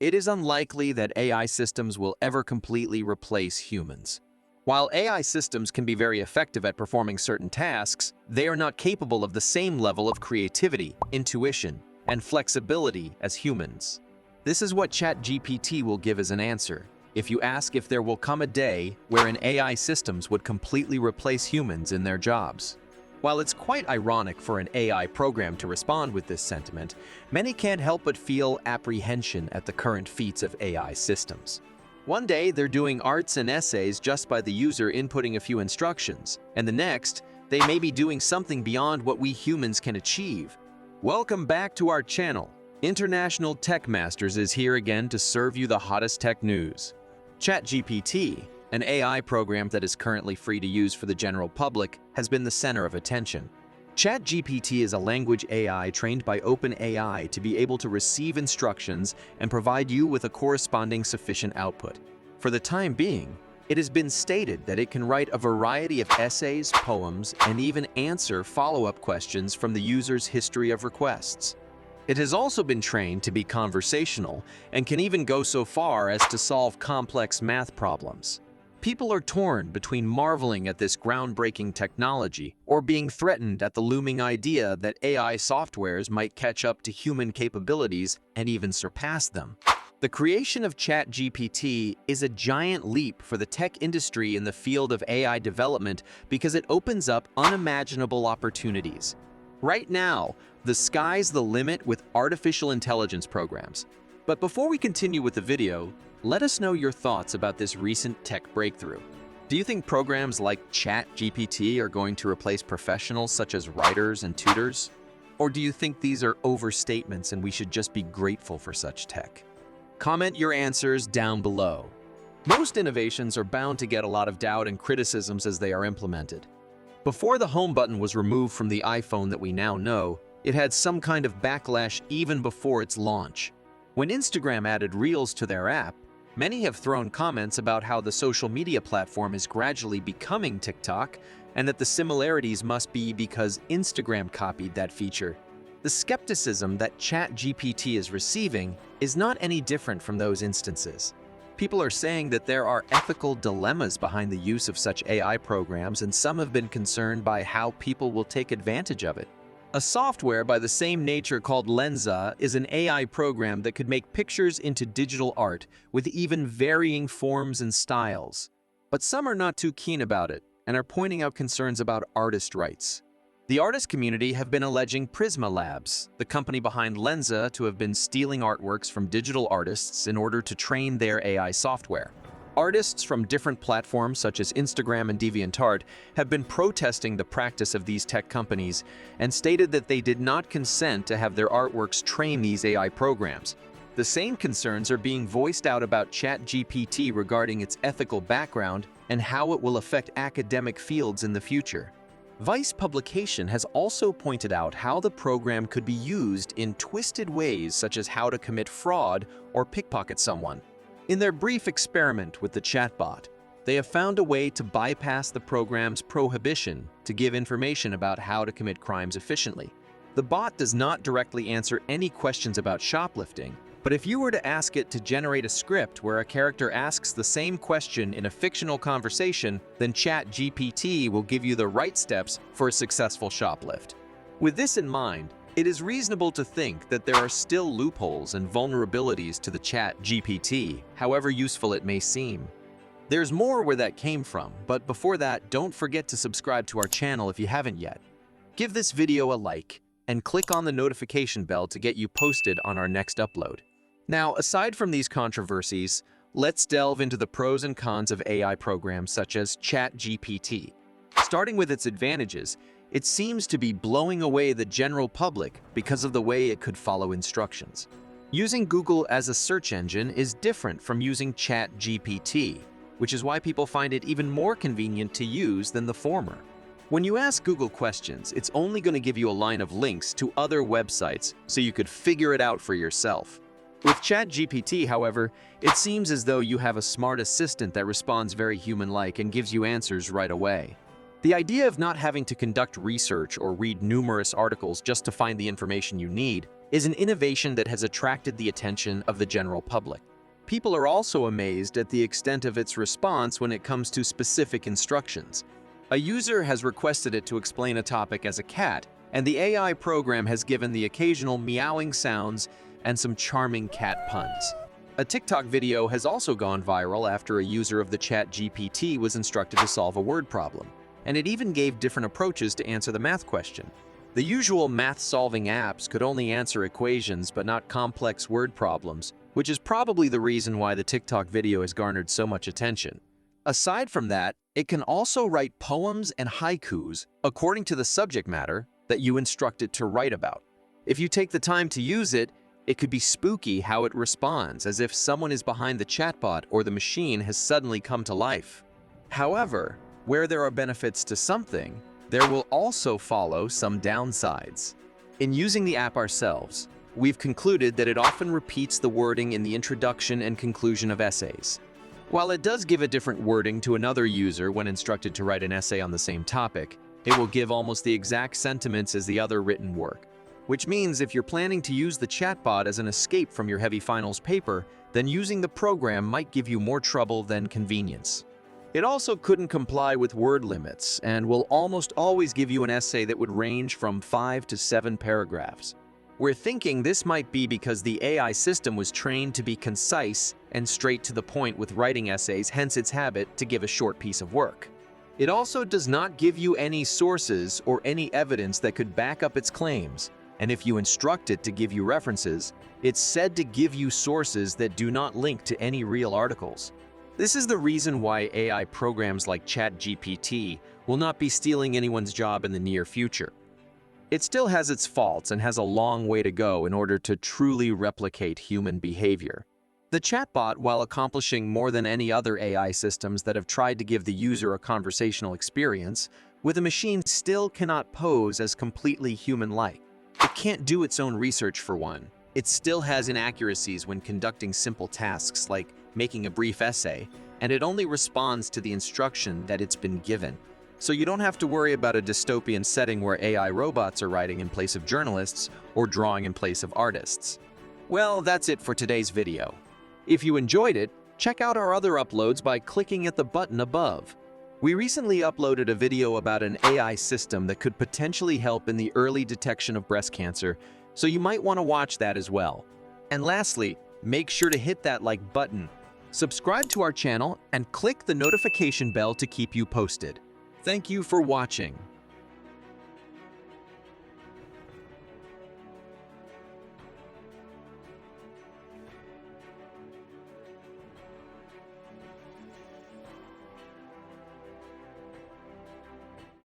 it is unlikely that AI systems will ever completely replace humans. While AI systems can be very effective at performing certain tasks, they are not capable of the same level of creativity, intuition, and flexibility as humans. This is what ChatGPT will give as an answer. If you ask if there will come a day wherein AI systems would completely replace humans in their jobs. While it's quite ironic for an AI program to respond with this sentiment, many can't help but feel apprehension at the current feats of AI systems. One day, they're doing arts and essays just by the user inputting a few instructions, and the next, they may be doing something beyond what we humans can achieve. Welcome back to our channel. International Tech Masters is here again to serve you the hottest tech news. ChatGPT, an AI program that is currently free to use for the general public, has been the center of attention. ChatGPT is a language AI trained by OpenAI to be able to receive instructions and provide you with a corresponding sufficient output. For the time being, it has been stated that it can write a variety of essays, poems, and even answer follow-up questions from the user's history of requests. It has also been trained to be conversational and can even go so far as to solve complex math problems. People are torn between marveling at this groundbreaking technology or being threatened at the looming idea that AI softwares might catch up to human capabilities and even surpass them. The creation of ChatGPT is a giant leap for the tech industry in the field of AI development because it opens up unimaginable opportunities. Right now, the sky's the limit with artificial intelligence programs. But before we continue with the video, let us know your thoughts about this recent tech breakthrough. Do you think programs like ChatGPT are going to replace professionals such as writers and tutors? Or do you think these are overstatements and we should just be grateful for such tech? Comment your answers down below. Most innovations are bound to get a lot of doubt and criticisms as they are implemented. Before the home button was removed from the iPhone that we now know, it had some kind of backlash even before its launch. When Instagram added Reels to their app, many have thrown comments about how the social media platform is gradually becoming TikTok and that the similarities must be because Instagram copied that feature. The skepticism that ChatGPT is receiving is not any different from those instances. People are saying that there are ethical dilemmas behind the use of such AI programs, and some have been concerned by how people will take advantage of it. A software by the same nature called Lensa is an AI program that could make pictures into digital art with even varying forms and styles. But some are not too keen about it and are pointing out concerns about artist rights. The artist community have been alleging Prisma Labs, the company behind Lensa, to have been stealing artworks from digital artists in order to train their AI software. Artists from different platforms such as Instagram and DeviantArt have been protesting the practice of these tech companies and stated that they did not consent to have their artworks train these AI programs. The same concerns are being voiced out about ChatGPT regarding its ethical background and how it will affect academic fields in the future. Vice Publication has also pointed out how the program could be used in twisted ways, such as how to commit fraud or pickpocket someone. In their brief experiment with the chatbot, they have found a way to bypass the program's prohibition to give information about how to commit crimes efficiently. The bot does not directly answer any questions about shoplifting, but if you were to ask it to generate a script where a character asks the same question in a fictional conversation, then ChatGPT will give you the right steps for a successful shoplift. With this in mind, it is reasonable to think that there are still loopholes and vulnerabilities to the ChatGPT, however useful it may seem. There's more where that came from, but before that, don't forget to subscribe to our channel if you haven't yet. Give this video a like, and click on the notification bell to get you posted on our next upload. Now, aside from these controversies, let's delve into the pros and cons of AI programs such as ChatGPT. Starting with its advantages, it seems to be blowing away the general public because of the way it could follow instructions. Using Google as a search engine is different from using ChatGPT, which is why people find it even more convenient to use than the former. When you ask Google questions, it's only going to give you a line of links to other websites so you could figure it out for yourself. With ChatGPT, however, it seems as though you have a smart assistant that responds very human-like and gives you answers right away. The idea of not having to conduct research or read numerous articles just to find the information you need is an innovation that has attracted the attention of the general public. People are also amazed at the extent of its response when it comes to specific instructions. A user has requested it to explain a topic as a cat, and the AI program has given the occasional meowing sounds and some charming cat puns. A TikTok video has also gone viral after a user of the ChatGPT was instructed to solve a word problem, and it even gave different approaches to answer the math question. The usual math-solving apps could only answer equations but not complex word problems, which is probably the reason why the TikTok video has garnered so much attention. Aside from that, it can also write poems and haikus according to the subject matter that you instruct it to write about. If you take the time to use it, it could be spooky how it responds, as if someone is behind the chatbot or the machine has suddenly come to life. However, where there are benefits to something, there will also follow some downsides. In using the app ourselves, we've concluded that it often repeats the wording in the introduction and conclusion of essays. While it does give a different wording to another user when instructed to write an essay on the same topic, it will give almost the exact sentiments as the other written work. Which means if you're planning to use the chatbot as an escape from your heavy finals paper, then using the program might give you more trouble than convenience. It also couldn't comply with word limits and will almost always give you an essay that would range from 5 to 7 paragraphs. We're thinking this might be because the AI system was trained to be concise and straight to the point with writing essays, hence its habit to give a short piece of work. It also does not give you any sources or any evidence that could back up its claims, and if you instruct it to give you references, it's said to give you sources that do not link to any real articles. This is the reason why AI programs like ChatGPT will not be stealing anyone's job in the near future. It still has its faults and has a long way to go in order to truly replicate human behavior. The chatbot, while accomplishing more than any other AI systems that have tried to give the user a conversational experience, with a machine still cannot pose as completely human-like. It can't do its own research for one. It still has inaccuracies when conducting simple tasks like making a brief essay, and it only responds to the instruction that it's been given. So you don't have to worry about a dystopian setting where AI robots are writing in place of journalists or drawing in place of artists. Well, that's it for today's video. If you enjoyed it, check out our other uploads by clicking at the button above. We recently uploaded a video about an AI system that could potentially help in the early detection of breast cancer, so you might want to watch that as well. And lastly, make sure to hit that like button, subscribe to our channel, and click the notification bell to keep you posted. Thank you for watching.